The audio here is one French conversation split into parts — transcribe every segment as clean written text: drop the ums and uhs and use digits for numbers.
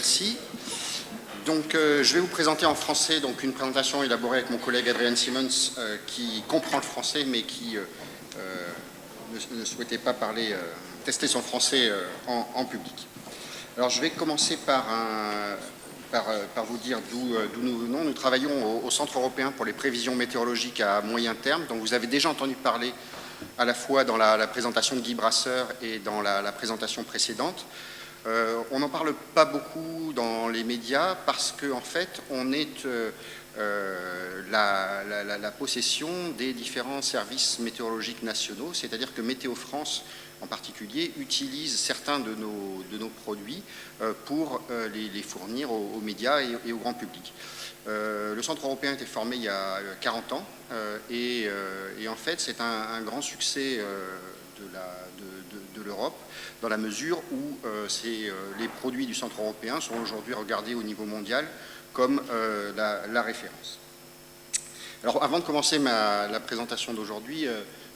Merci. Donc, je vais vous présenter en français donc, une présentation élaborée avec mon collègue Adrian Simmons qui comprend le français mais qui ne souhaitait pas tester son français en public. Alors, je vais commencer par vous dire d'où nous venons. Nous travaillons au Centre européen pour les prévisions météorologiques à moyen terme. Donc, vous avez déjà entendu parler à la fois dans la présentation de Guy Brasseur et dans la présentation précédente. On n'en parle pas beaucoup dans les médias parce qu'en fait, on est la possession des différents services météorologiques nationaux, c'est-à-dire que Météo France, en particulier, utilise certains de nos produits pour les fournir aux médias et au grand public. Le Centre européen a été formé il y a 40 ans et en fait, c'est un grand succès de l'Europe, dans la mesure où les produits du Centre européen sont aujourd'hui regardés au niveau mondial comme la référence. Alors, avant de commencer la présentation d'aujourd'hui,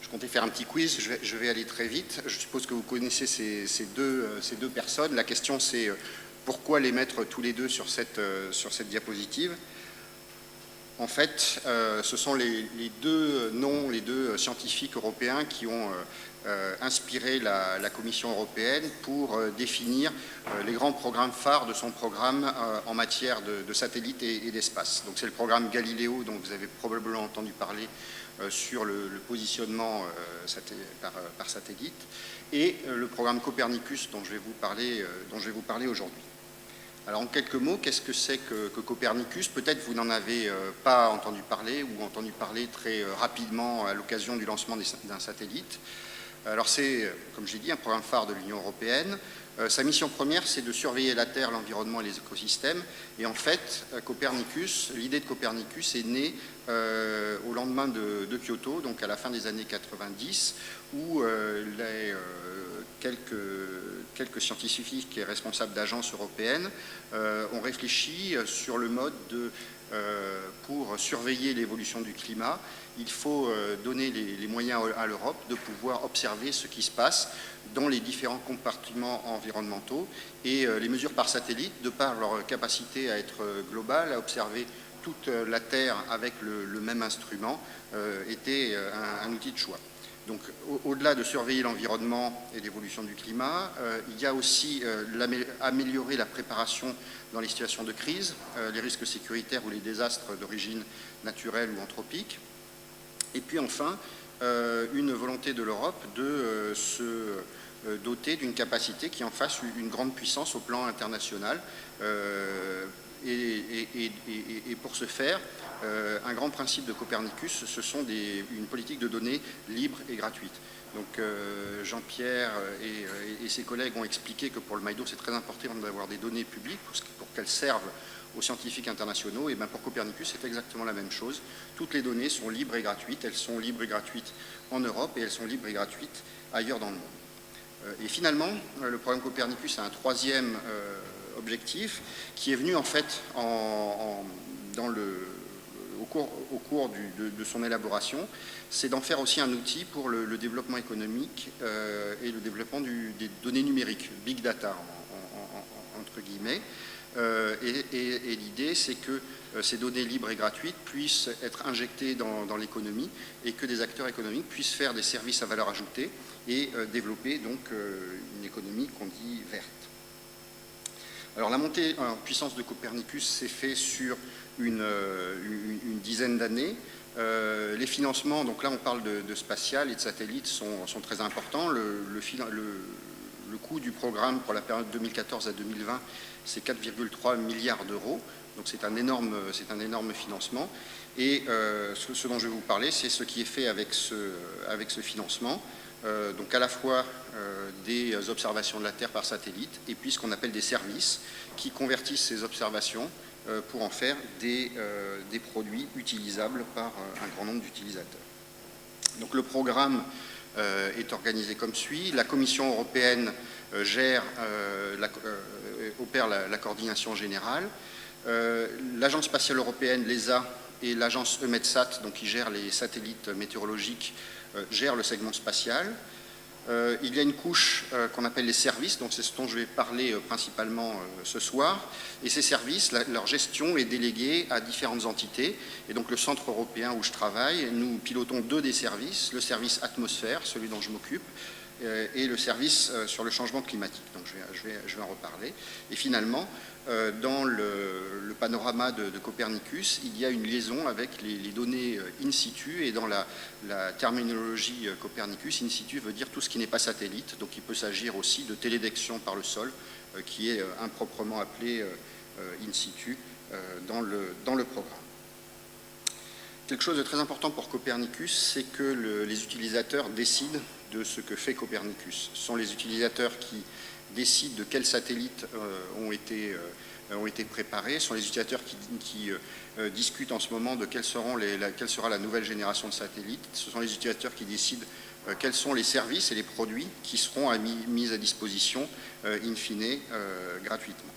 je comptais faire un petit quiz, je vais aller très vite. Je suppose que vous connaissez ces deux personnes. La question, c'est pourquoi les mettre tous les deux sur cette diapositive. En fait, ce sont les deux scientifiques européens qui ont inspiré la Commission européenne pour définir les grands programmes phares de son programme en matière de satellites et d'espace. Donc c'est le programme Galileo, dont vous avez probablement entendu parler sur le positionnement par satellite, et le programme Copernicus, dont je vais vous parler aujourd'hui. Alors en quelques mots, qu'est-ce que c'est que Copernicus? Peut-être vous n'en avez pas entendu parler ou entendu parler très rapidement à l'occasion du lancement d'un satellite. Alors c'est, comme j'ai dit, un programme phare de l'Union européenne. Sa mission première, c'est de surveiller la Terre, l'environnement et les écosystèmes. Et en fait, l'idée de Copernicus est née au lendemain de Kyoto, donc à la fin des années 90, où quelques scientifiques et responsables d'agences européennes ont réfléchi sur le mode pour surveiller l'évolution du climat, il faut donner les moyens à l'Europe de pouvoir observer ce qui se passe dans les différents compartiments environnementaux, et les mesures par satellite, de par leur capacité à être globales, à observer toute la Terre avec le même instrument, étaient un outil de choix. Donc, au-delà de surveiller l'environnement et l'évolution du climat, il y a aussi améliorer la préparation dans les situations de crise, les risques sécuritaires ou les désastres d'origine naturelle ou anthropique. Et puis enfin, une volonté de l'Europe de se doter d'une capacité qui en fasse une grande puissance au plan international. Et pour ce faire, un grand principe de Copernicus, ce sont une politique de données libre et gratuite. Donc Jean-Pierre et ses collègues ont expliqué que pour le MIDO, c'est très important d'avoir des données publiques pour qu'elles servent aux scientifiques internationaux. Et bien pour Copernicus, c'est exactement la même chose. Toutes les données sont libres et gratuites. Elles sont libres et gratuites en Europe et elles sont libres et gratuites ailleurs dans le monde. Et finalement, le programme Copernicus a un troisième objectif qui est venu en fait au cours de son élaboration, c'est d'en faire aussi un outil pour le développement économique et le développement des données numériques, big data entre guillemets. Et l'idée, c'est que ces données libres et gratuites puissent être injectées dans l'économie et que des acteurs économiques puissent faire des services à valeur ajoutée et développer donc une économie qu'on dit verte. Alors la montée en puissance de Copernicus s'est faite sur une dizaine d'années. Les financements, donc là on parle de spatial et de satellites, sont très importants. Le coût du programme pour la période 2014 à 2020, c'est 4,3 milliards d'euros. Donc c'est un énorme financement. Et ce dont je vais vous parler, c'est ce qui est fait avec ce financement. Donc à la fois des observations de la Terre par satellite et puis ce qu'on appelle des services qui convertissent ces observations pour en faire des produits utilisables par un grand nombre d'utilisateurs. Donc le programme est organisé comme suit. La Commission européenne opère la coordination générale. L'Agence spatiale européenne, l'ESA, et l'agence EUMETSAT, donc qui gère les satellites météorologiques, gère le segment spatial. Il y a une couche qu'on appelle les services, donc c'est ce dont je vais parler principalement ce soir. Et ces services, leur gestion est déléguée à différentes entités. Et donc le centre européen où je travaille, nous pilotons 2 des services, le service atmosphère, celui dont je m'occupe, et le service sur le changement climatique. Donc je vais en reparler. Et finalement, dans le panorama de Copernicus, il y a une liaison avec les données in situ, et dans la terminologie Copernicus, in situ veut dire tout ce qui n'est pas satellite, donc il peut s'agir aussi de télédétection par le sol, qui est improprement appelé in situ dans le programme. Quelque chose de très important pour Copernicus, c'est que les utilisateurs décident de ce que fait Copernicus. Ce sont les utilisateurs qui décident de quels satellites ont été préparés, ce sont les utilisateurs qui discutent en ce moment de quelle sera la nouvelle génération de satellites, ce sont les utilisateurs qui décident quels sont les services et les produits qui seront mis à disposition in fine gratuitement.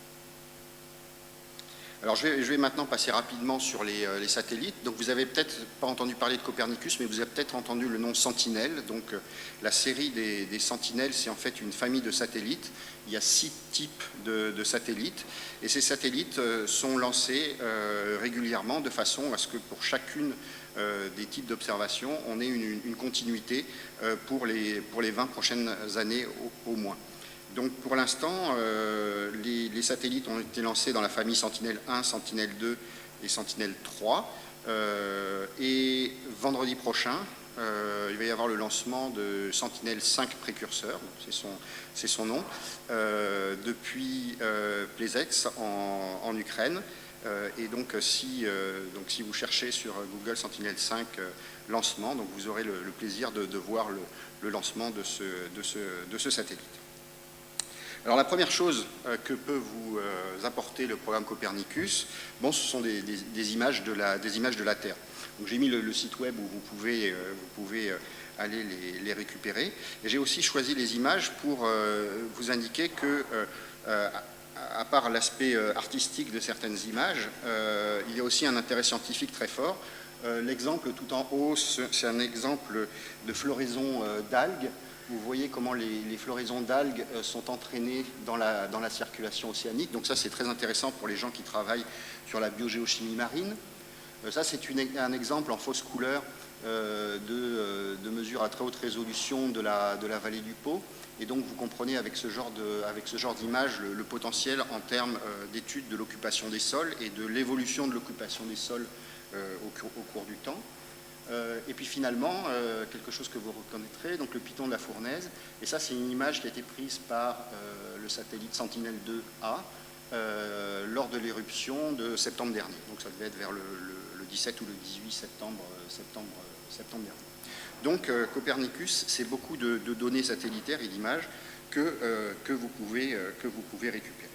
Alors je vais maintenant passer rapidement sur les satellites. Donc vous avez peut-être pas entendu parler de Copernicus, mais vous avez peut-être entendu le nom Sentinelle. Donc la série des Sentinelles, c'est en fait une famille de satellites. Il y a 6 types de satellites, et ces satellites sont lancés régulièrement de façon à ce que pour chacune des types d'observation, on ait une continuité pour les 20 prochaines années au moins. Donc pour l'instant, les satellites ont été lancés dans la famille Sentinelle 1, Sentinelle 2 et Sentinelle 3. Et vendredi prochain, il va y avoir le lancement de Sentinelle 5 précurseur, c'est son nom, depuis Plesetsk en Ukraine. Et donc si vous cherchez sur Google Sentinelle 5 lancement, donc vous aurez le plaisir de voir le lancement de ce satellite. Alors la première chose que peut vous apporter le programme Copernicus, ce sont des images de la Terre. Donc j'ai mis le site web où vous pouvez aller les récupérer. Et j'ai aussi choisi les images pour vous indiquer que, à part l'aspect artistique de certaines images, il y a aussi un intérêt scientifique très fort. L'exemple tout en haut, c'est un exemple de floraison d'algues. Vous voyez comment les floraisons d'algues sont entraînées dans la circulation océanique. Donc ça, c'est très intéressant pour les gens qui travaillent sur la biogéochimie marine. Ça, c'est un exemple en fausse couleur de mesure à très haute résolution de la vallée du Pô. Et donc, vous comprenez avec ce genre d'image le potentiel en termes d'études de l'occupation des sols et de l'évolution de l'occupation des sols au cours du temps. Et puis finalement, quelque chose que vous reconnaîtrez, donc le piton de la Fournaise. Et ça, c'est une image qui a été prise par le satellite Sentinelle 2A lors de l'éruption de septembre dernier. Donc ça devait être vers le 17 ou le 18 septembre dernier. Donc Copernicus, c'est beaucoup de données satellitaires et d'images que vous pouvez récupérer.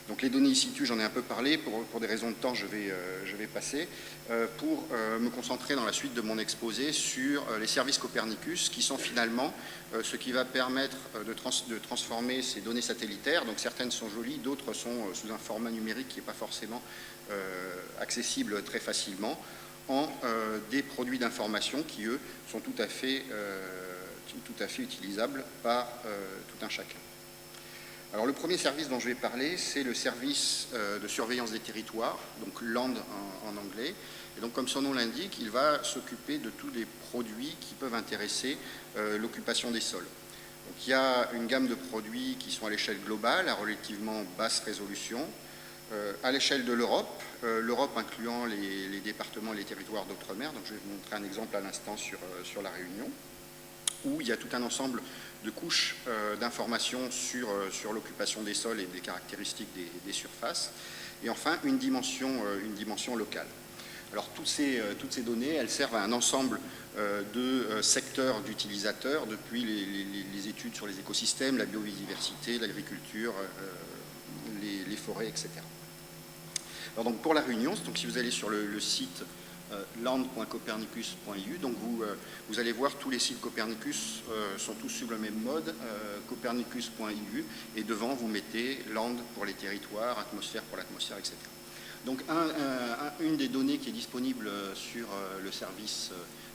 Donc les données in situ, j'en ai un peu parlé, pour des raisons de temps, je vais passer, pour me concentrer dans la suite de mon exposé sur les services Copernicus, qui sont finalement ce qui va permettre de transformer ces données satellitaires. Donc certaines sont jolies, d'autres sont sous un format numérique qui n'est pas forcément accessible très facilement, en des produits d'information qui, eux, sont tout à fait utilisables par tout un chacun. Alors le premier service dont je vais parler, c'est le service de surveillance des territoires, donc LAND en anglais. Et donc comme son nom l'indique, il va s'occuper de tous les produits qui peuvent intéresser l'occupation des sols. Donc il y a une gamme de produits qui sont à l'échelle globale, à relativement basse résolution. À l'échelle de l'Europe, l'Europe incluant les départements et les territoires d'outre-mer, donc je vais vous montrer un exemple à l'instant sur la Réunion, où il y a tout un ensemble de couches d'informations sur l'occupation des sols et des caractéristiques des surfaces. Et enfin, une dimension locale. Alors, toutes ces données, elles servent à un ensemble de secteurs d'utilisateurs, depuis les études sur les écosystèmes, la biodiversité, l'agriculture, les forêts, etc. Alors, donc, pour la Réunion, donc, si vous allez sur le site land.copernicus.eu. Donc vous allez voir tous les sites Copernicus sont tous sur le même mode, copernicus.eu, et devant vous mettez land pour les territoires, atmosphère pour l'atmosphère, etc. Donc une des données qui est disponible sur le service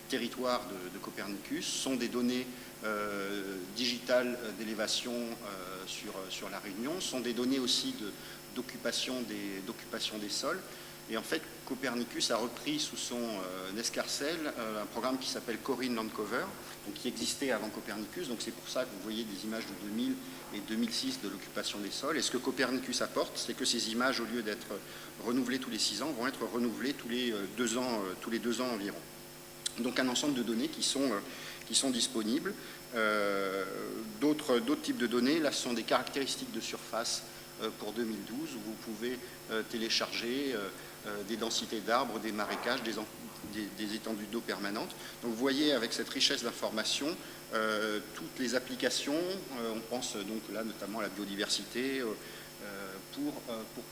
territoire de Copernicus sont des données digitales d'élévation sur la Réunion, sont des données aussi d'occupation des sols. Et en fait, Copernicus a repris sous son escarcelle un programme qui s'appelle Corinne Landcover, donc qui existait avant Copernicus. Donc c'est pour ça que vous voyez des images de 2000 et 2006 de l'occupation des sols. Et ce que Copernicus apporte, c'est que ces images, au lieu d'être renouvelées tous les 6 ans, vont être renouvelées tous les 2 ans environ. Donc un ensemble de données qui sont disponibles. D'autres types de données, là, ce sont des caractéristiques de surface pour 2012, où vous pouvez télécharger des densités d'arbres, des marécages, des étendues d'eau permanentes. Donc vous voyez, avec cette richesse d'informations, toutes les applications, on pense donc là notamment à la biodiversité, pour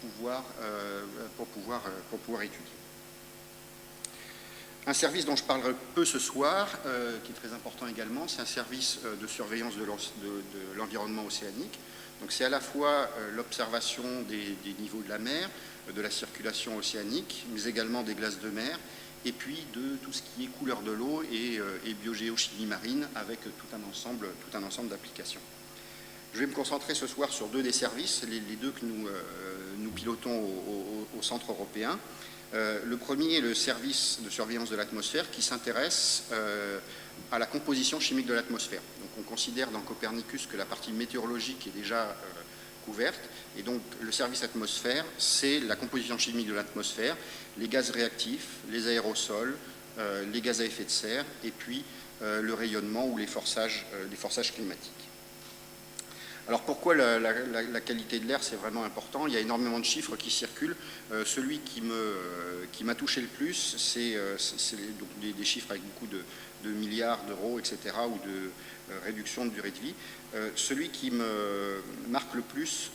pouvoir étudier. Un service dont je parlerai peu ce soir, qui est très important également, c'est un service de surveillance de l'environnement océanique. Donc c'est à la fois l'observation des niveaux de la mer, de la circulation océanique, mais également des glaces de mer, et puis de tout ce qui est couleur de l'eau et biogéochimie marine, avec tout un ensemble d'applications. Je vais me concentrer ce soir sur 2 des services, les 2 que nous pilotons au Centre européen. Le premier est le service de surveillance de l'atmosphère qui s'intéresse à la composition chimique de l'atmosphère. Donc on considère dans Copernicus que la partie météorologique est déjà couverte, et donc le service atmosphère, c'est la composition chimique de l'atmosphère, les gaz réactifs, les aérosols, les gaz à effet de serre, et puis le rayonnement ou les forçages climatiques. Alors pourquoi la qualité de l'air, c'est vraiment important? Il y a énormément de chiffres qui circulent. Celui qui m'a touché le plus, c'est des chiffres avec beaucoup de milliards d'euros, etc., ou de réduction de durée de vie. Celui qui me marque le plus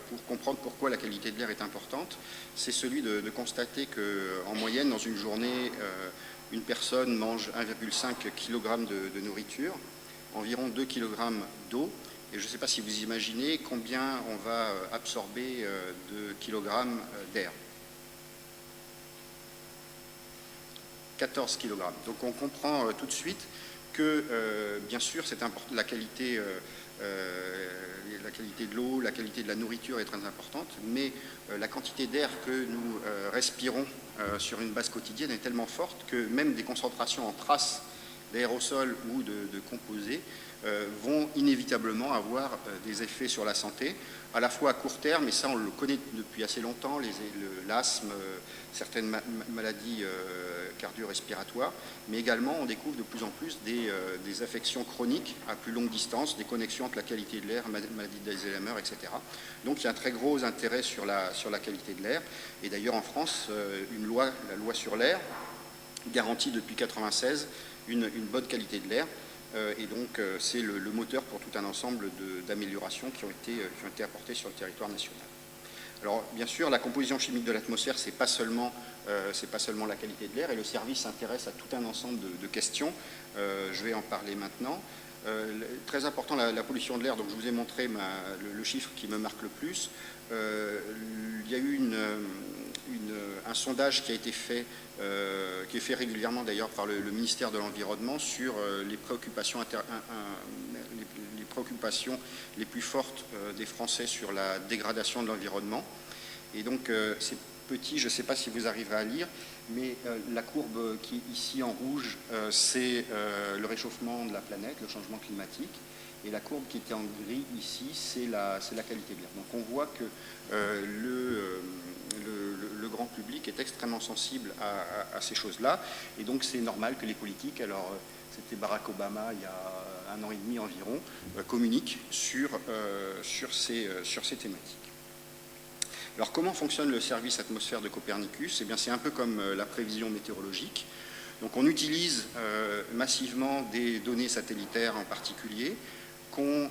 pour comprendre pourquoi la qualité de l'air est importante, c'est celui de constater qu'en moyenne, dans une journée, une personne mange 1,5 kg de nourriture, environ 2 kg d'eau. Et je ne sais pas si vous imaginez combien on va absorber de kilogrammes d'air. 14 kg. Donc on comprend tout de suite que, bien sûr, la qualité de l'eau, la qualité de la nourriture est très importante, mais la quantité d'air que nous respirons sur une base quotidienne est tellement forte que même des concentrations en traces d'aérosols ou de composés vont inévitablement avoir des effets sur la santé, à la fois à court terme, et ça on le connaît depuis assez longtemps, l'asthme, certaines maladies cardio-respiratoires, mais également on découvre de plus en plus des affections chroniques à plus longue distance, des connexions entre la qualité de l'air, maladie d'Alzheimer, etc. Donc il y a un très gros intérêt sur la qualité de l'air, et d'ailleurs en France, la loi sur l'air garantit depuis 1996 une bonne qualité de l'air. Et donc c'est le moteur pour tout un ensemble d'améliorations qui ont été apportées sur le territoire national. Alors bien sûr, la composition chimique de l'atmosphère, c'est pas seulement la qualité de l'air, et le service s'intéresse à tout un ensemble de questions. Je vais en parler maintenant. Très important, la pollution de l'air. Donc je vous ai montré le chiffre qui me marque le plus. Il y a eu un sondage qui a été fait, qui est fait régulièrement d'ailleurs par le ministère de l'Environnement, sur les préoccupations les plus fortes des Français sur la dégradation de l'environnement. Et donc c'est petit, je ne sais pas si vous arriverez à lire, mais la courbe qui est ici en rouge, c'est le réchauffement de la planète, le changement climatique. Et la courbe qui était en gris ici, c'est la qualité de l'air. Donc on voit que le grand public est extrêmement sensible à ces choses-là. Et donc c'est normal que les politiques, alors c'était Barack Obama il y a 1 an et demi environ, communiquent sur ces thématiques. Alors comment fonctionne le service atmosphère de Copernicus? Eh bien c'est un peu comme la prévision météorologique. Donc on utilise massivement des données satellitaires en particulier, qu'on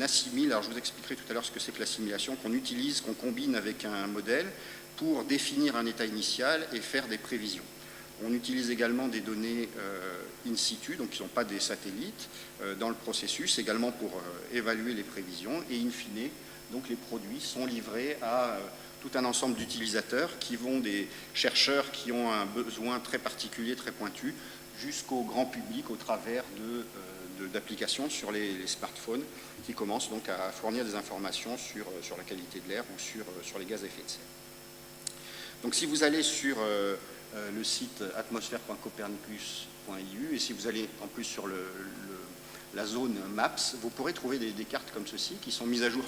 assimile, alors je vous expliquerai tout à l'heure ce que c'est que l'assimilation, qu'on utilise, qu'on combine avec un modèle pour définir un état initial et faire des prévisions. On utilise également des données in situ, donc qui ne sont pas des satellites, dans le processus, également pour évaluer les prévisions, et in fine, donc les produits sont livrés à tout un ensemble d'utilisateurs qui vont des chercheurs qui ont un besoin très particulier, très pointu, jusqu'au grand public au travers d'applications sur les smartphones qui commencent donc à fournir des informations sur la qualité de l'air ou sur les gaz à effet de serre. Donc si vous allez sur le site atmosphère.copernicus.eu et si vous allez en plus sur la zone Maps, vous pourrez trouver des cartes comme ceci qui sont mises à jour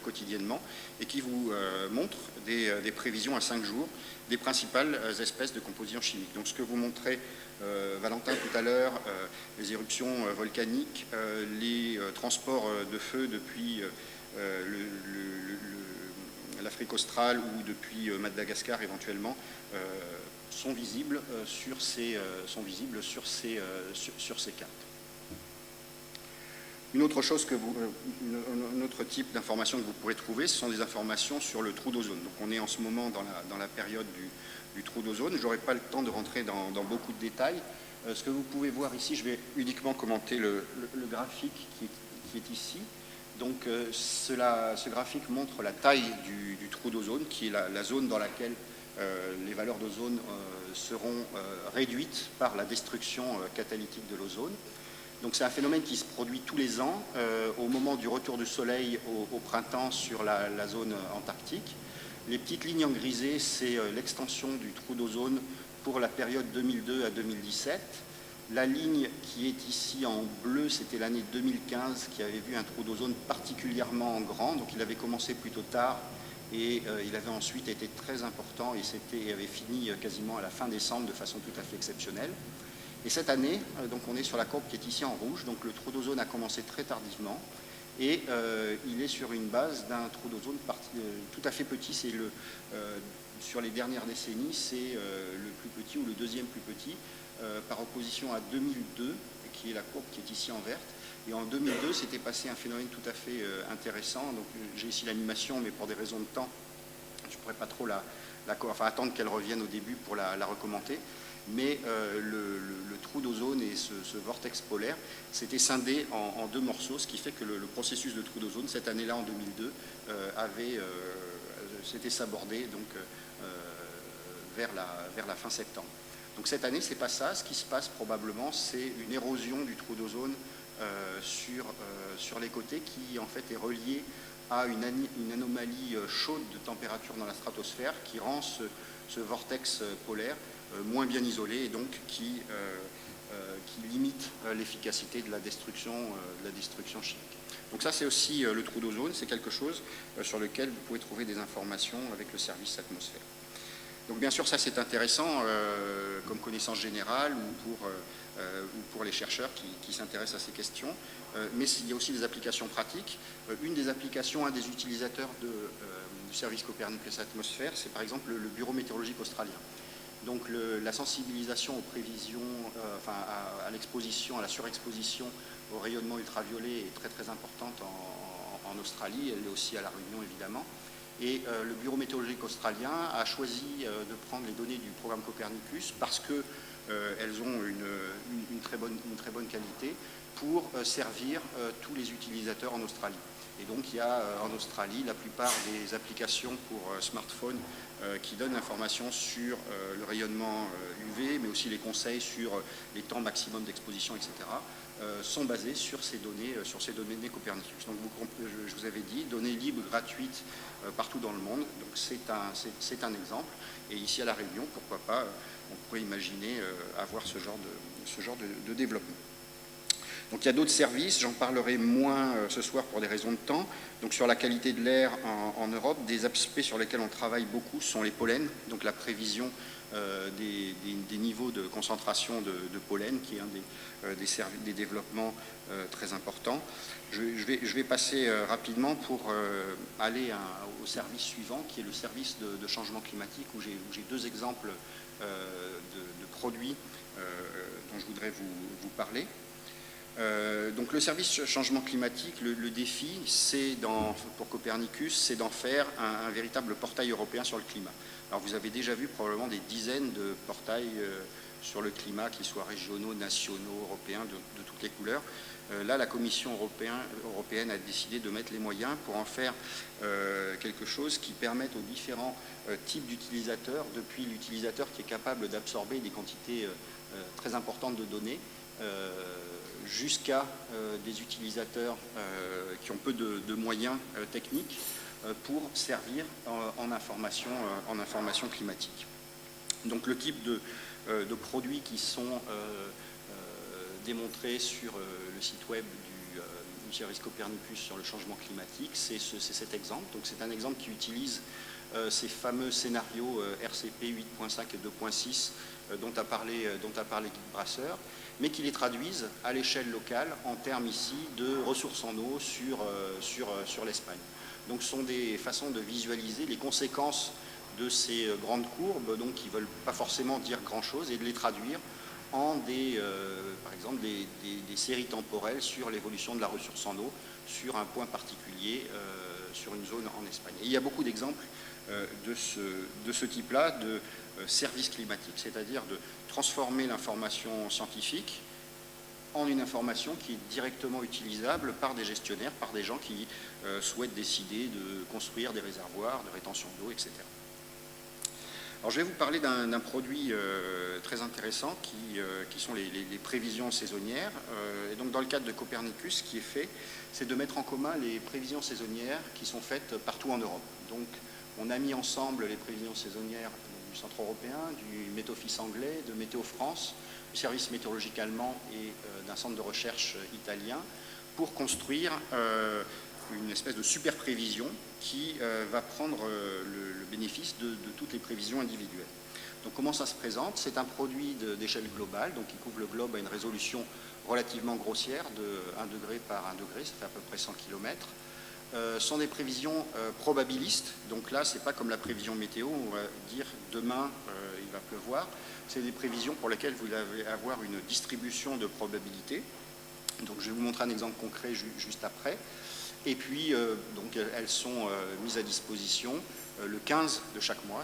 quotidiennement et qui vous montrent des prévisions à 5 jours des principales espèces de compositions chimiques. Donc ce que vous montrez, Valentin, tout à l'heure, les éruptions volcaniques, les transports de feu depuis l'Afrique australe ou depuis Madagascar éventuellement, sont visibles sur ces cartes. Un autre type d'informations que vous pourrez trouver, ce sont des informations sur le trou d'ozone. Donc on est en ce moment dans la période du trou d'ozone. Je n'aurai pas le temps de rentrer dans beaucoup de détails. Ce que vous pouvez voir ici, je vais uniquement commenter le graphique qui est ici. Donc ce graphique montre la taille du trou d'ozone, qui est la zone dans laquelle les valeurs d'ozone seront réduites par la destruction catalytique de l'ozone. Donc c'est un phénomène qui se produit tous les ans au moment du retour du soleil au printemps sur la zone antarctique. Les petites lignes en grisé, c'est l'extension du trou d'ozone pour la période 2002 à 2017. La ligne qui est ici en bleu, c'était l'année 2015 qui avait vu un trou d'ozone particulièrement grand. Donc il avait commencé plutôt tard et il avait ensuite été très important et avait fini quasiment à la fin décembre de façon tout à fait exceptionnelle. Et cette année, donc on est sur la courbe qui est ici en rouge, donc le trou d'ozone a commencé très tardivement et il est sur une base d'un trou d'ozone tout à fait petit. C'est sur les dernières décennies, c'est le plus petit ou le deuxième plus petit par opposition à 2002, qui est la courbe qui est ici en verte. Et en 2002, s'était passé un phénomène tout à fait intéressant. Donc j'ai ici l'animation, mais pour des raisons de temps, je ne pourrais pas trop attendre qu'elle revienne au début pour la recommenter. Mais le trou d'ozone et ce vortex polaire s'était scindé en deux morceaux, ce qui fait que le processus de trou d'ozone, cette année-là, en 2002, s'était sabordé donc, vers la fin septembre. Donc cette année, ce n'est pas ça. Ce qui se passe probablement, c'est une érosion du trou d'ozone sur les côtés qui, en fait, est reliée à une anomalie chaude de température dans la stratosphère qui rend ce vortex polaire moins bien isolé et donc qui limite l'efficacité de la destruction chimique. Donc ça, c'est aussi le trou d'ozone, c'est quelque chose sur lequel vous pouvez trouver des informations avec le service atmosphère. Donc bien sûr, ça c'est intéressant comme connaissance générale ou pour les chercheurs qui s'intéressent à ces questions, mais il y a aussi des applications pratiques. Une des applications, un des utilisateurs du service Copernicus Atmosphère, c'est par exemple le Bureau météorologique australien. Donc la sensibilisation aux prévisions, à l'exposition, à la surexposition au rayonnement ultraviolet est très très importante en Australie, elle est aussi à La Réunion évidemment. Et le Bureau météorologique australien a choisi de prendre les données du programme Copernicus parce qu'elles ont une très bonne qualité pour servir tous les utilisateurs en Australie. Et donc il y a en Australie la plupart des applications pour smartphones qui donnent l'information sur le rayonnement UV, mais aussi les conseils sur les temps maximum d'exposition, etc., sont basés sur ces données Copernicus. Donc je vous avais dit, données libres, gratuites partout dans le monde. Donc c'est un exemple. Et ici à La Réunion, pourquoi pas, on pourrait imaginer avoir ce genre de développement. Donc il y a d'autres services, j'en parlerai moins ce soir pour des raisons de temps. Donc sur la qualité de l'air en Europe, des aspects sur lesquels on travaille beaucoup sont les pollens, donc la prévision des niveaux de concentration de pollen, qui est un des développements très importants. Je vais passer rapidement pour aller au service suivant, qui est le service de changement climatique, où j'ai deux exemples de produits dont je voudrais vous parler. Donc le service changement climatique, le défi, pour Copernicus, c'est d'en faire un véritable portail européen sur le climat. Alors vous avez déjà vu probablement des dizaines de portails sur le climat, qu'ils soient régionaux, nationaux, européens, de toutes les couleurs. Là, la Commission européenne a décidé de mettre les moyens pour en faire quelque chose qui permette aux différents types d'utilisateurs, depuis l'utilisateur qui est capable d'absorber des quantités très importantes de données, jusqu'à des utilisateurs qui ont peu de moyens techniques pour servir en information climatique. Donc le type de produits qui sont démontrés sur le site web du service Copernicus sur le changement climatique, c'est cet exemple. Donc c'est un exemple qui utilise ces fameux scénarios RCP 8.5 et 2.6 dont a parlé Guy Brasseur, mais qui les traduisent à l'échelle locale en termes ici de ressources en eau sur l'Espagne. Donc ce sont des façons de visualiser les conséquences de ces grandes courbes, donc qui ne veulent pas forcément dire grand-chose, et de les traduire en par exemple des séries temporelles sur l'évolution de la ressource en eau sur un point particulier, sur une zone en Espagne. Et il y a beaucoup d'exemples de ce type-là de services climatiques, c'est-à-dire de transformer l'information scientifique en une information qui est directement utilisable par des gestionnaires, par des gens qui souhaitent décider de construire des réservoirs, de rétention d'eau, etc. Alors, je vais vous parler d'un produit très intéressant qui sont les prévisions saisonnières. Et donc, dans le cadre de Copernicus, ce qui est fait, c'est de mettre en commun les prévisions saisonnières qui sont faites partout en Europe. Donc, on a mis ensemble les prévisions saisonnières du Centre européen, du Met Office anglais, de Météo France, du service météorologique allemand et d'un centre de recherche italien pour construire une espèce de super prévision qui va prendre le bénéfice de toutes les prévisions individuelles. Donc comment ça se présente? C'est un produit d'échelle globale, donc qui couvre le globe à une résolution relativement grossière de 1 degré par 1 degré, ça fait à peu près 100 km. Sont des prévisions probabilistes, donc là c'est pas comme la prévision météo, on va dire demain il va pleuvoir, c'est des prévisions pour lesquelles vous allez avoir une distribution de probabilité. Donc je vais vous montrer un exemple concret juste après. Et puis, donc, elles sont mises à disposition le 15 de chaque mois.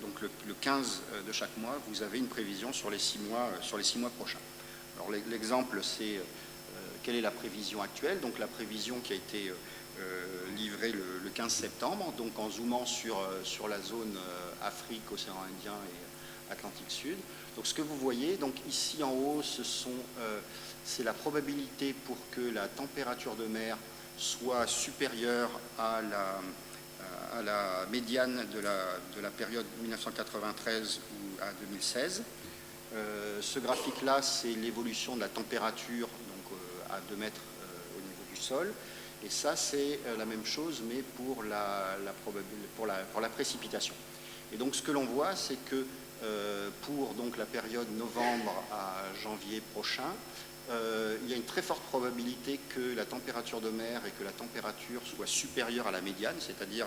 Donc, le 15 de chaque mois, vous avez une prévision sur les 6 mois prochains. Alors, l'exemple, c'est quelle est la prévision actuelle. Donc, la prévision qui a été livrée le 15 septembre, donc en zoomant sur la zone Afrique, Océan Indien et Atlantique Sud. Donc, ce que vous voyez, donc ici en haut, c'est la probabilité pour que la température de mer soit supérieure à la médiane de la période 1993 ou à 2016. Ce graphique-là, c'est l'évolution de la température donc, à 2 mètres au niveau du sol. Et ça, c'est la même chose, mais pour la précipitation. Et donc, ce que l'on voit, c'est que pour donc, la période novembre à janvier prochain, il y a une très forte probabilité que la température de mer et que la température soient supérieures à la médiane, c'est-à-dire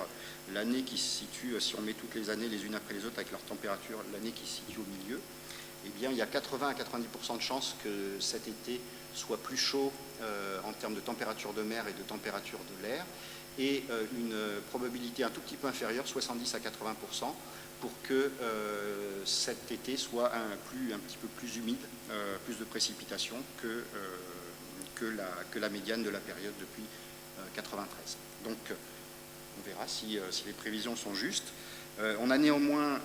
l'année qui se situe, si on met toutes les années les unes après les autres avec leur température, l'année qui se situe au milieu, eh bien, il y a 80 à 90% de chances que cet été soit plus chaud en termes de température de mer et de température de l'air, et une probabilité un tout petit peu inférieure, 70 à 80%, pour que cet été soit un petit peu plus humide, plus de précipitations que la médiane de la période depuis 93. Donc on verra si les prévisions sont justes. On a néanmoins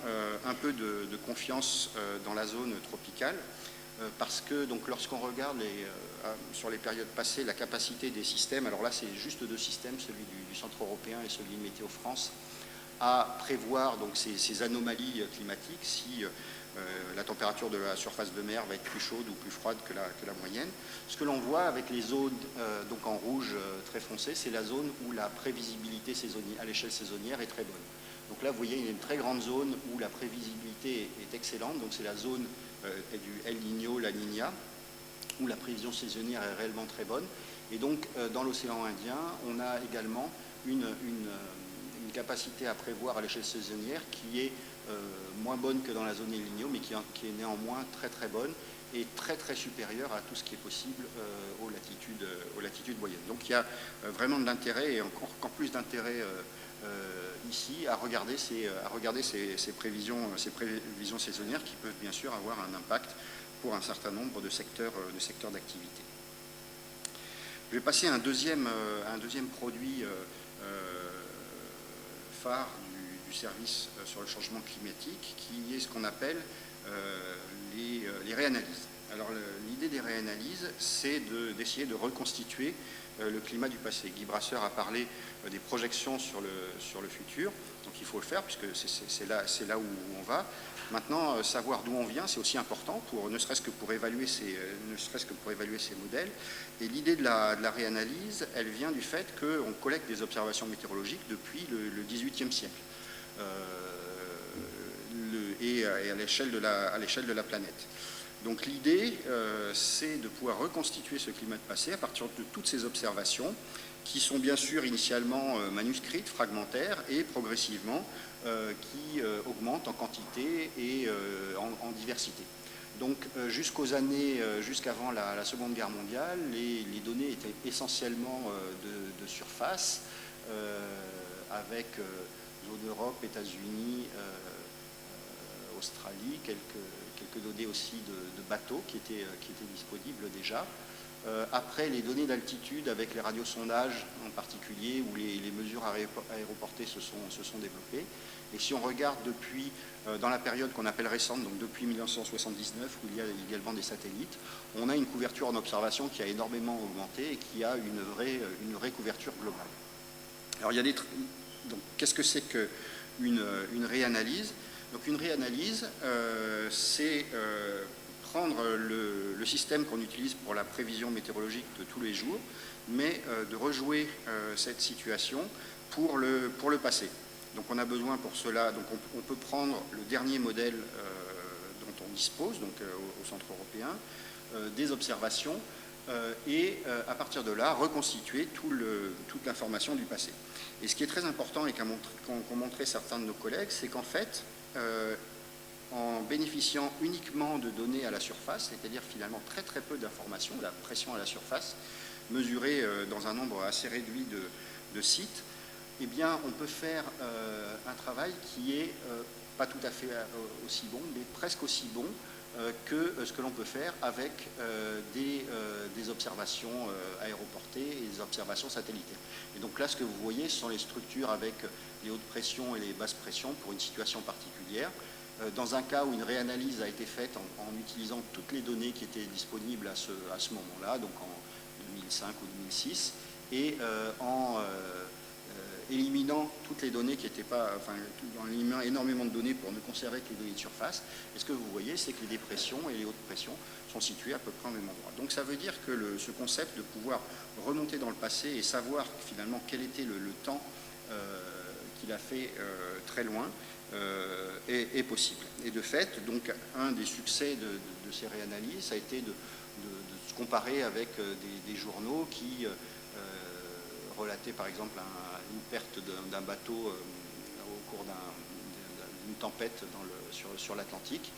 un peu de confiance dans la zone tropicale parce que lorsqu'on regarde sur les périodes passées la capacité des systèmes, alors là c'est juste 2 systèmes, celui du Centre européen et celui de Météo France, à prévoir donc ces anomalies climatiques, si la température de la surface de mer va être plus chaude ou plus froide que la moyenne. Ce que l'on voit avec les zones donc en rouge très foncé, c'est la zone où la prévisibilité à l'échelle saisonnière est très bonne. Donc là, vous voyez, il y a une très grande zone où la prévisibilité est excellente, donc c'est la zone du El Niño, la Niña, où la prévision saisonnière est réellement très bonne. Et donc, dans l'océan Indien, on a également une capacité à prévoir à l'échelle saisonnière qui est moins bonne que dans la zone El Niño, mais qui est néanmoins très très bonne et très très supérieure à tout ce qui est possible aux latitudes moyennes. Donc il y a vraiment de l'intérêt et encore plus d'intérêt ici à regarder ces prévisions saisonnières qui peuvent bien sûr avoir un impact pour un certain nombre de secteurs d'activité. Je vais passer à un deuxième produit phare du service sur le changement climatique, qui est ce qu'on appelle les réanalyses. Alors l'idée des réanalyses, c'est d'essayer de reconstituer le climat du passé. Guy Brasseur a parlé des projections sur le futur, donc il faut le faire puisque c'est là où on va. Maintenant, savoir d'où on vient, c'est aussi important, ne serait-ce que pour évaluer ces modèles. Et l'idée de la réanalyse, elle vient du fait qu'on collecte des observations météorologiques depuis le XVIIIe siècle. Et à l'échelle de la planète. Donc l'idée, c'est de pouvoir reconstituer ce climat de passé à partir de toutes ces observations qui sont bien sûr initialement manuscrites, fragmentaires et progressivement qui augmentent en quantité et en diversité. Donc jusqu'avant la Seconde Guerre mondiale, les données étaient essentiellement de surface avec zone Europe, États-Unis, Australie, quelques données aussi de bateaux qui étaient disponibles déjà. Après, les données d'altitude avec les radiosondages en particulier, où les mesures aéroportées se sont développées. Et si on regarde dans la période qu'on appelle récente, donc depuis 1979, où il y a également des satellites, on a une couverture en observation qui a énormément augmenté et qui a une vraie couverture globale. Alors, donc, qu'est-ce que c'est qu'une réanalyse? Donc une réanalyse, c'est prendre le système qu'on utilise pour la prévision météorologique de tous les jours, mais de rejouer cette situation pour le passé. Donc on a besoin pour cela, donc on peut prendre le dernier modèle dont on dispose, donc au Centre européen, des observations, et à partir de là, reconstituer toute l'information du passé. Et ce qui est très important et qu'ont montré certains de nos collègues, c'est qu'en fait, en bénéficiant uniquement de données à la surface, c'est-à-dire finalement très très peu d'informations, la pression à la surface, mesurée dans un nombre assez réduit de sites, eh bien on peut faire un travail qui est pas tout à fait aussi bon, mais presque aussi bon que ce que l'on peut faire avec des observations aéroportées et des observations satellitaires. Et donc là, ce que vous voyez, ce sont les structures avec les hautes pressions et les basses pressions pour une situation particulière. Dans un cas où une réanalyse a été faite en utilisant toutes les données qui étaient disponibles à ce moment-là, donc en 2005 ou 2006, et en éliminant toutes les données qui n'étaient pas, enfin, en éliminant énormément de données pour ne conserver que les données de surface. Et ce que vous voyez, c'est que les dépressions et les hautes pressions sont situées à peu près au même endroit. Donc ça veut dire que ce concept de pouvoir remonter dans le passé et savoir finalement quel était le temps qu'il a fait très loin est possible. Et de fait, donc, un des succès de ces réanalyses, ça a été de se comparer avec des journaux qui relataient par exemple une perte d'un bateau au cours d'une tempête sur l'Atlantique.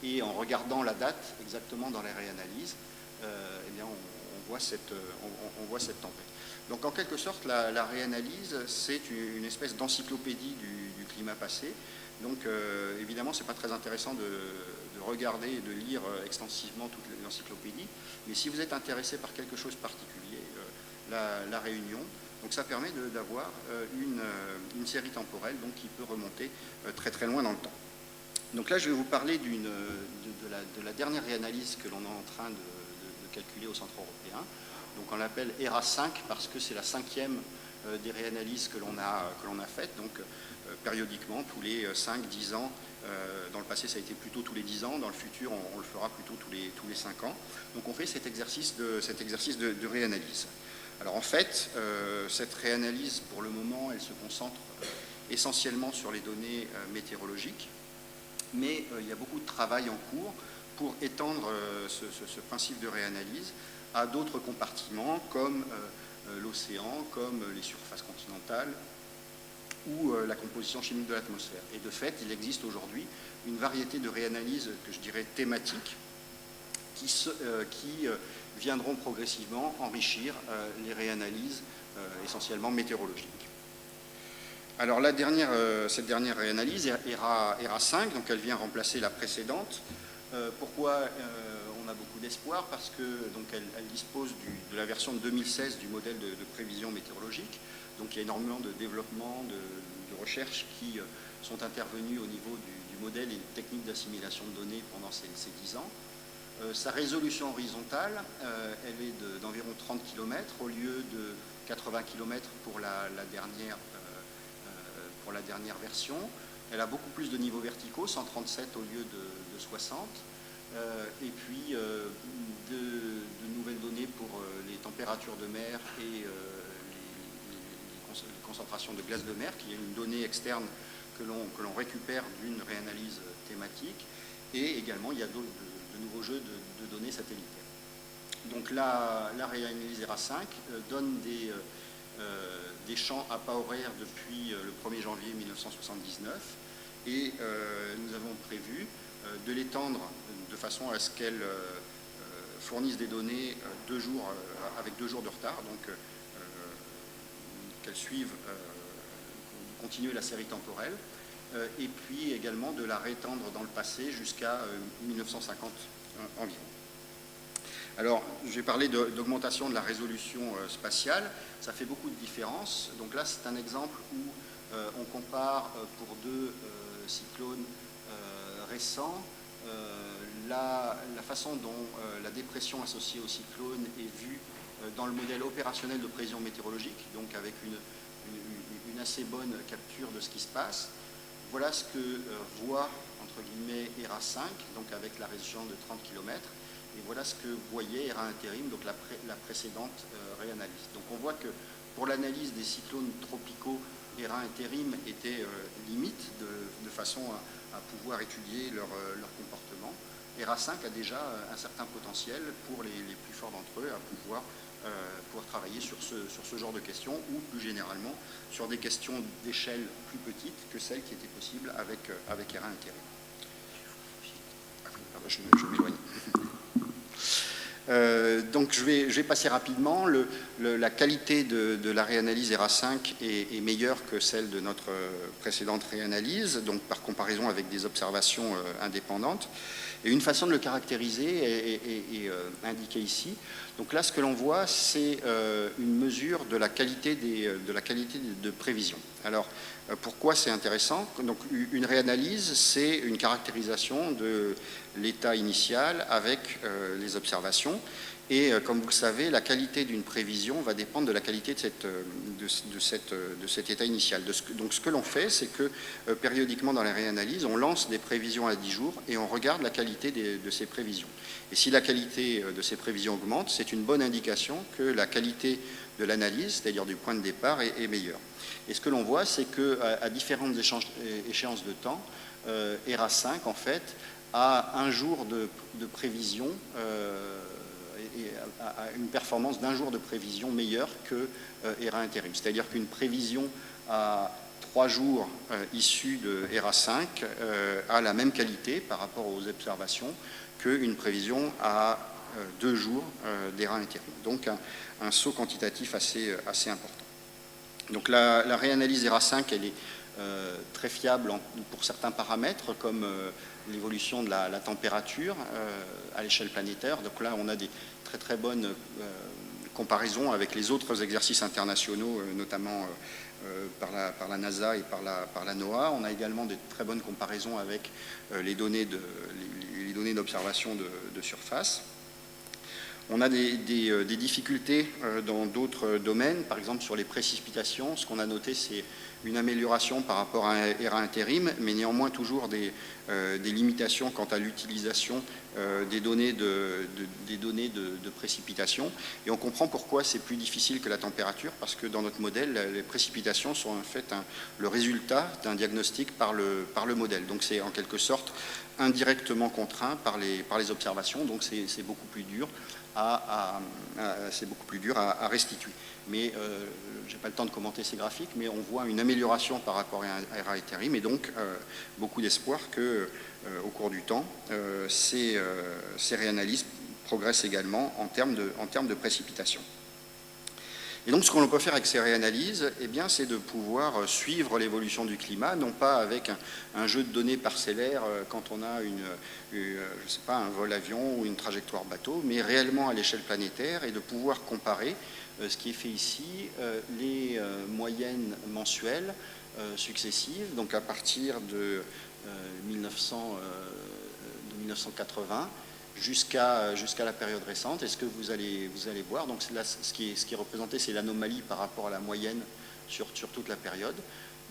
Et en regardant la date exactement dans les réanalyses, eh bien on voit cette tempête. Donc en quelque sorte, la réanalyse, c'est une espèce d'encyclopédie du climat passé. Donc évidemment, ce n'est pas très intéressant de regarder et de lire extensivement toute l'encyclopédie, mais si vous êtes intéressé par quelque chose de particulier, la réunion, donc ça permet d'avoir une série temporelle donc, qui peut remonter très très loin dans le temps. Donc là, je vais vous parler de la dernière réanalyse que l'on est en train de calculer au Centre européen. Donc on l'appelle ERA5 parce que c'est la 5e des réanalyses que l'on a faites, donc périodiquement, tous les 5-10 ans. Dans le passé, ça a été plutôt tous les 10 ans. Dans le futur, on le fera plutôt tous les 5 ans. Donc on fait cet exercice de réanalyse. Alors en fait, cette réanalyse, pour le moment, elle se concentre essentiellement sur les données météorologiques, mais il y a beaucoup de travail en cours pour étendre ce principe de réanalyse à d'autres compartiments comme l'océan, comme les surfaces continentales ou la composition chimique de l'atmosphère. Et de fait, il existe aujourd'hui une variété de réanalyses que je dirais thématiques qui viendront progressivement enrichir les réanalyses essentiellement météorologiques. Alors cette dernière réanalyse, ERA 5, donc elle vient remplacer la précédente. Pourquoi on a beaucoup d'espoir? Parce que elle dispose de la version de 2016 du modèle de prévision météorologique. Donc il y a énormément de développement, de recherches qui sont intervenues au niveau du modèle et des techniques d'assimilation de données pendant ces 10 ans. Sa résolution horizontale, elle est d'environ 30 km au lieu de 80 km pour la dernière version. Elle a beaucoup plus de niveaux verticaux, 137 au lieu de 60. Et puis de nouvelles données pour les températures de mer et les concentrations de glace de mer, qui est une donnée externe que l'on récupère d'une réanalyse thématique. Et également, il y a de nouveaux jeux de données satellitaires. Donc la réanalyse ERA 5 donne des champs à pas horaire depuis le 1er janvier 1979 et nous avons prévu de l'étendre de façon à ce qu'elle fournisse des données avec 2 jours de retard, donc qu'elle suive, continuer la série temporelle, et puis également de la réétendre dans le passé jusqu'à 1950 environ. Alors, je vais parler d'augmentation de la résolution spatiale. Ça fait beaucoup de différences. Donc là, c'est un exemple où on compare pour 2 cyclones récents la façon dont la dépression associée au cyclone est vue dans le modèle opérationnel de prévision météorologique, donc avec une assez bonne capture de ce qui se passe. Voilà ce que voit, entre guillemets, ERA 5, donc avec la résolution de 30 km. Et voilà ce que voyait ERA intérim, donc la précédente réanalyse. Donc on voit que pour l'analyse des cyclones tropicaux, ERA intérim était limite de façon à pouvoir étudier leur comportement. ERA 5 a déjà un certain potentiel pour les plus forts d'entre eux à pouvoir travailler sur ce genre de questions ou plus généralement sur des questions d'échelle plus petite que celles qui étaient possibles avec ERA intérim. Je m'éloigne. Donc je vais passer rapidement. La qualité de la réanalyse ERA 5 est meilleure que celle de notre précédente réanalyse, donc par comparaison avec des observations indépendantes. Et une façon de le caractériser est indiquée ici. Donc là, ce que l'on voit, c'est une mesure de la qualité de prévision. Alors, pourquoi c'est intéressant? Donc, une réanalyse, c'est une caractérisation de l'état initial avec les observations. Et comme vous le savez, la qualité d'une prévision va dépendre de la qualité de cet état initial. Donc ce que l'on fait, c'est que périodiquement dans la réanalyse, on lance des prévisions à 10 jours et on regarde la qualité de ces prévisions. Et si la qualité de ces prévisions augmente, c'est une bonne indication que la qualité de l'analyse, c'est-à-dire du point de départ, est meilleure. Et ce que l'on voit, c'est qu'à différentes échéances de temps, ERA 5, en fait, a un jour de prévision et à une performance d'un jour de prévision meilleure que ERA intérim. C'est-à-dire qu'une prévision à 3 jours issue de ERA 5 a la même qualité par rapport aux observations qu'une prévision à 2 jours d'ERA intérim. Donc un saut quantitatif assez important. Donc la réanalyse ERA 5, elle est très fiable pour certains paramètres comme l'évolution de la température à l'échelle planétaire. Donc là, on a des très bonnes comparaisons avec les autres exercices internationaux, notamment par la NASA et par la NOAA. On a également de très bonnes comparaisons avec les données d'observation de surface. On a des difficultés dans d'autres domaines, par exemple sur les précipitations. Ce qu'on a noté, c'est une amélioration par rapport à un ERA intérim, mais néanmoins toujours des limitations quant à l'utilisation des données de précipitation. Et on comprend pourquoi c'est plus difficile que la température, parce que dans notre modèle, les précipitations sont en fait le résultat d'un diagnostic par le modèle. Donc c'est en quelque sorte indirectement contraint par les observations, donc c'est beaucoup plus dur à restituer. Mais je n'ai pas le temps de commenter ces graphiques, mais on voit une amélioration par rapport à un ERA intérim, et donc beaucoup d'espoir qu'au cours du temps, ces réanalyses progressent également en termes de précipitation. Et donc ce qu'on peut faire avec ces réanalyses, eh bien, c'est de pouvoir suivre l'évolution du climat, non pas avec un jeu de données parcellaires quand on a je sais pas, un vol avion ou une trajectoire bateau, mais réellement à l'échelle planétaire, et de pouvoir comparer ce qui est fait ici, les moyennes mensuelles successives, donc à partir de 1980 jusqu'à la période récente. Et ce que vous allez voir, donc là, ce qui est représenté, c'est l'anomalie par rapport à la moyenne sur toute la période.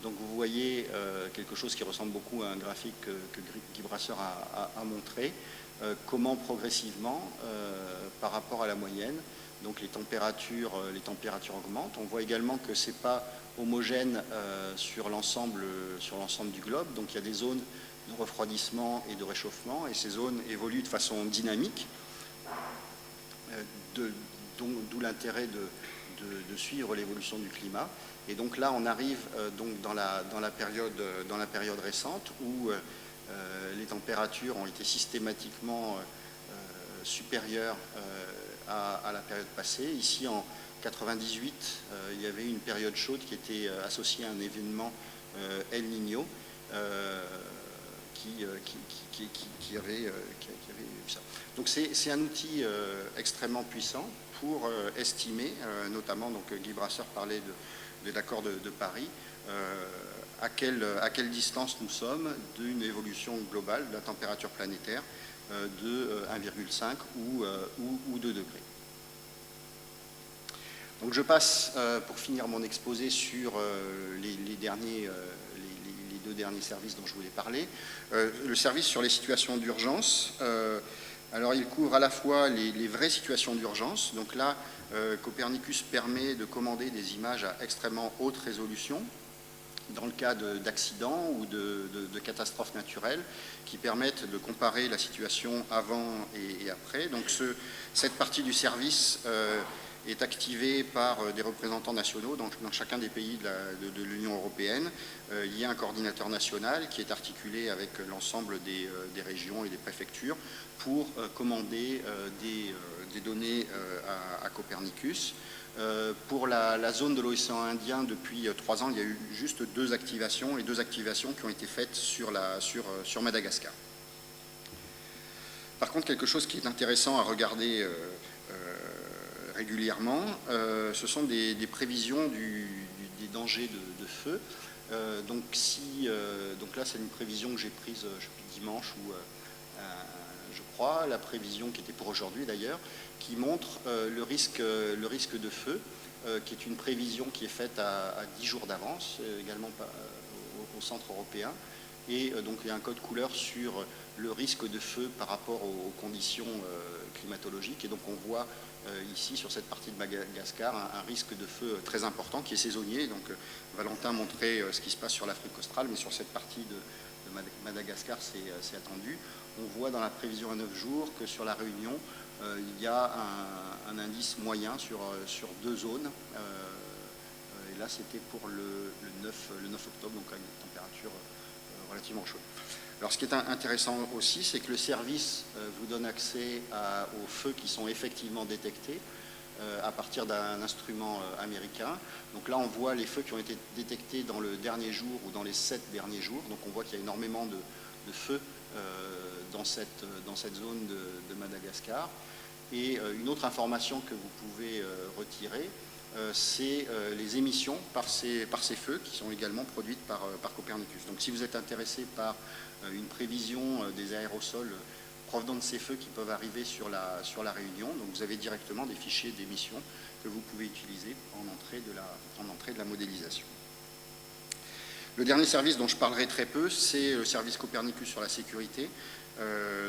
Donc vous voyez quelque chose qui ressemble beaucoup à un graphique que Guy Brasseur a montré, comment progressivement, par rapport à la moyenne, donc les températures augmentent. On voit également que ce n'est pas homogène sur l'ensemble du globe, donc il y a des zones de refroidissement et de réchauffement, et ces zones évoluent de façon dynamique, d'où l'intérêt de suivre l'évolution du climat. Et donc là, on arrive donc dans la période récente où les températures ont été systématiquement supérieures à la période passée. Ici, en 98, il y avait une période chaude qui était associée à un événement El Niño, qui avait eu ça. Donc c'est un outil extrêmement puissant pour estimer, notamment, donc Guy Brasseur parlait de l'accord de Paris, à quelle distance nous sommes d'une évolution globale de la température planétaire de 1,5 ou 2 degrés. Donc je passe, pour finir mon exposé, sur les deux derniers services dont je voulais parler. Le service sur les situations d'urgence, alors il couvre à la fois les vraies situations d'urgence. Donc là, Copernicus permet de commander des images à extrêmement haute résolution dans le cas d'accidents ou de catastrophes naturelles, qui permettent de comparer la situation avant et après. Donc cette partie du service est activée par des représentants nationaux dans chacun des pays de l'Union européenne. Il y a un coordinateur national qui est articulé avec l'ensemble des régions et des préfectures pour commander des données à Copernicus. Pour la zone de l'océan Indien, depuis 3 ans, il y a eu juste 2 activations, et 2 activations qui ont été faites sur Madagascar. Par contre, quelque chose qui est intéressant à regarder régulièrement, ce sont des prévisions des dangers de feu. Donc là, c'est une prévision que j'ai prise, je sais plus, dimanche ou je crois, la prévision qui était pour aujourd'hui d'ailleurs, qui montre le risque de feu, qui est une prévision qui est faite à 10 jours d'avance, également au centre européen. Et donc il y a un code couleur sur le risque de feu par rapport aux conditions climatologiques. Et donc on voit ici, sur cette partie de Madagascar, un risque de feu très important qui est saisonnier. Donc Valentin montrait ce qui se passe sur l'Afrique australe, mais sur cette partie de Madagascar, c'est attendu. On voit dans la prévision à 9 jours que sur la Réunion, il y a un indice moyen sur 2 zones. Et là, c'était pour le 9 octobre, donc à une température relativement chaude. Alors ce qui est intéressant aussi, c'est que le service vous donne accès aux feux qui sont effectivement détectés à partir d'un instrument américain. Donc là, on voit les feux qui ont été détectés dans le dernier jour ou dans les 7 derniers jours. Donc on voit qu'il y a énormément de feux dans cette zone de Madagascar. Et une autre information que vous pouvez retirer, c'est les émissions par ces feux qui sont également produites par Copernicus. Donc si vous êtes intéressé par une prévision des aérosols provenant de ces feux qui peuvent arriver sur la Réunion, donc vous avez directement des fichiers d'émissions que vous pouvez utiliser en entrée de la modélisation. Le dernier service dont je parlerai très peu, c'est le service Copernicus sur la sécurité.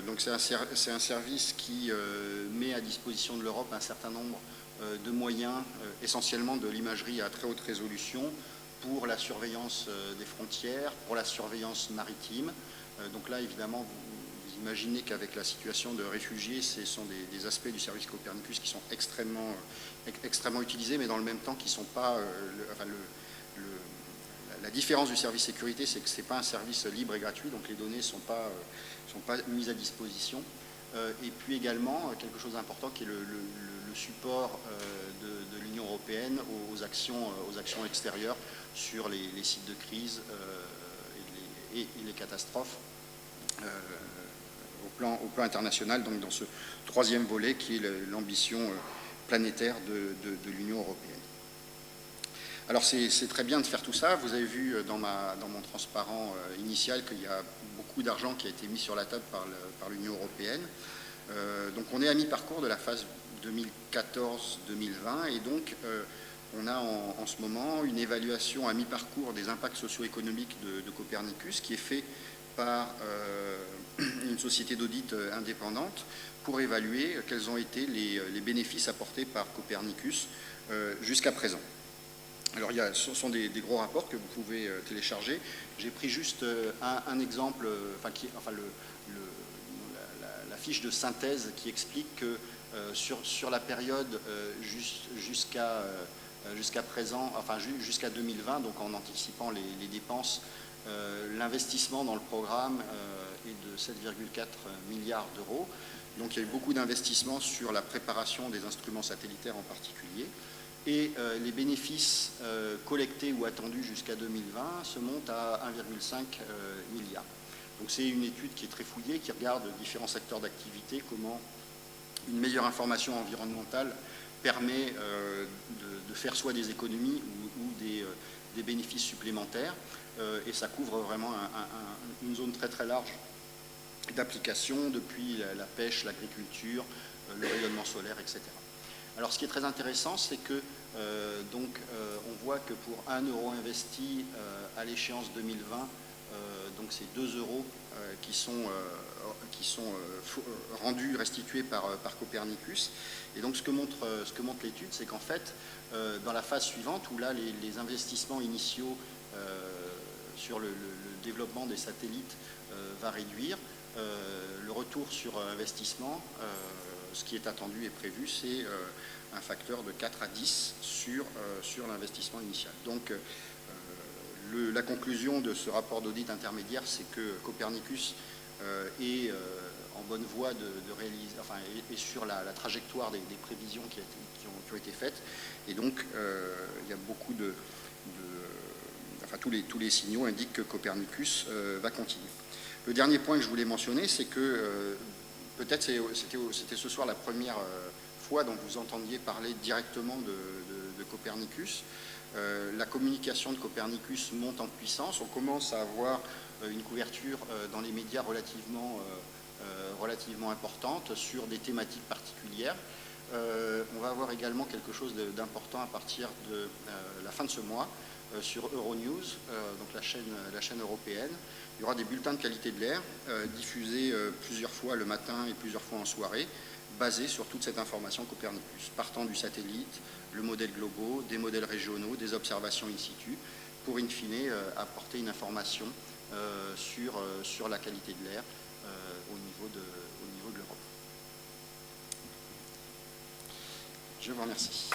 Donc c'est un service qui met à disposition de l'Europe un certain nombre de moyens, essentiellement de l'imagerie à très haute résolution, pour la surveillance des frontières, pour la surveillance maritime. Donc là, évidemment, vous imaginez qu'avec la situation de réfugiés, ce sont des aspects du service Copernicus qui sont extrêmement utilisés, mais dans le même temps qui ne sont pas... La différence du service sécurité, c'est que ce n'est pas un service libre et gratuit, donc les données ne sont pas mises à disposition. Et puis également, quelque chose d'important qui est le support de l'Union européenne aux actions extérieures sur les sites de crise et les catastrophes au plan international, donc dans ce troisième volet qui est l'ambition planétaire de l'Union européenne. Alors c'est très bien de faire tout ça. Vous avez vu dans mon transparent initial qu'il y a beaucoup d'argent qui a été mis sur la table par l'Union européenne. Donc on est à mi-parcours de la phase 2014-2020 et donc on a en ce moment une évaluation à mi-parcours des impacts socio-économiques de Copernicus qui est fait par une société d'audit indépendante pour évaluer quels ont été les bénéfices apportés par Copernicus jusqu'à présent. Alors ce sont des gros rapports que vous pouvez télécharger. J'ai pris juste un exemple, la fiche de synthèse qui explique que sur la période jusqu'à présent, enfin jusqu'à 2020, donc en anticipant les dépenses, l'investissement dans le programme est de 7,4 milliards d'euros. Donc il y a eu beaucoup d'investissements sur la préparation des instruments satellitaires en particulier. Et les bénéfices collectés ou attendus jusqu'à 2020 se montent à 1,5 milliard. Donc c'est une étude qui est très fouillée, qui regarde différents secteurs d'activité, comment une meilleure information environnementale permet de faire soit des économies ou des bénéfices supplémentaires. Et ça couvre vraiment une zone très très large d'application, depuis la pêche, l'agriculture, le rayonnement solaire, etc. Alors ce qui est très intéressant, c'est que on voit que pour 1 euro investi à l'échéance 2020, donc c'est 2 euros qui sont rendus, restitués par Copernicus. Et donc ce que montre l'étude, c'est qu'en fait, dans la phase suivante, où là les investissements initiaux sur le développement des satellites va réduire, le retour sur investissement, ce qui est attendu et prévu, c'est un facteur de 4 à 10 sur l'investissement initial. Donc la conclusion de ce rapport d'audit intermédiaire, c'est que Copernicus est en bonne voie de réaliser, enfin, est sur la trajectoire des prévisions qui ont été faites. Et donc il y a beaucoup enfin, tous les signaux indiquent que Copernicus va continuer. Le dernier point que je voulais mentionner, c'est que peut-être c'était ce soir la première fois dont vous entendiez parler directement de Copernicus. La communication de Copernicus monte en puissance. On commence à avoir une couverture dans les médias relativement importante sur des thématiques particulières. On va avoir également quelque chose d'important à partir de la fin de ce mois sur Euronews, donc la chaîne européenne. Il y aura des bulletins de qualité de l'air diffusés plusieurs fois le matin et plusieurs fois en soirée, basés sur toute cette information Copernicus, partant du satellite, le modèle globaux, des modèles régionaux, des observations in situ, pour in fine apporter une information sur la qualité de l'air au niveau de l'Europe. Je vous remercie.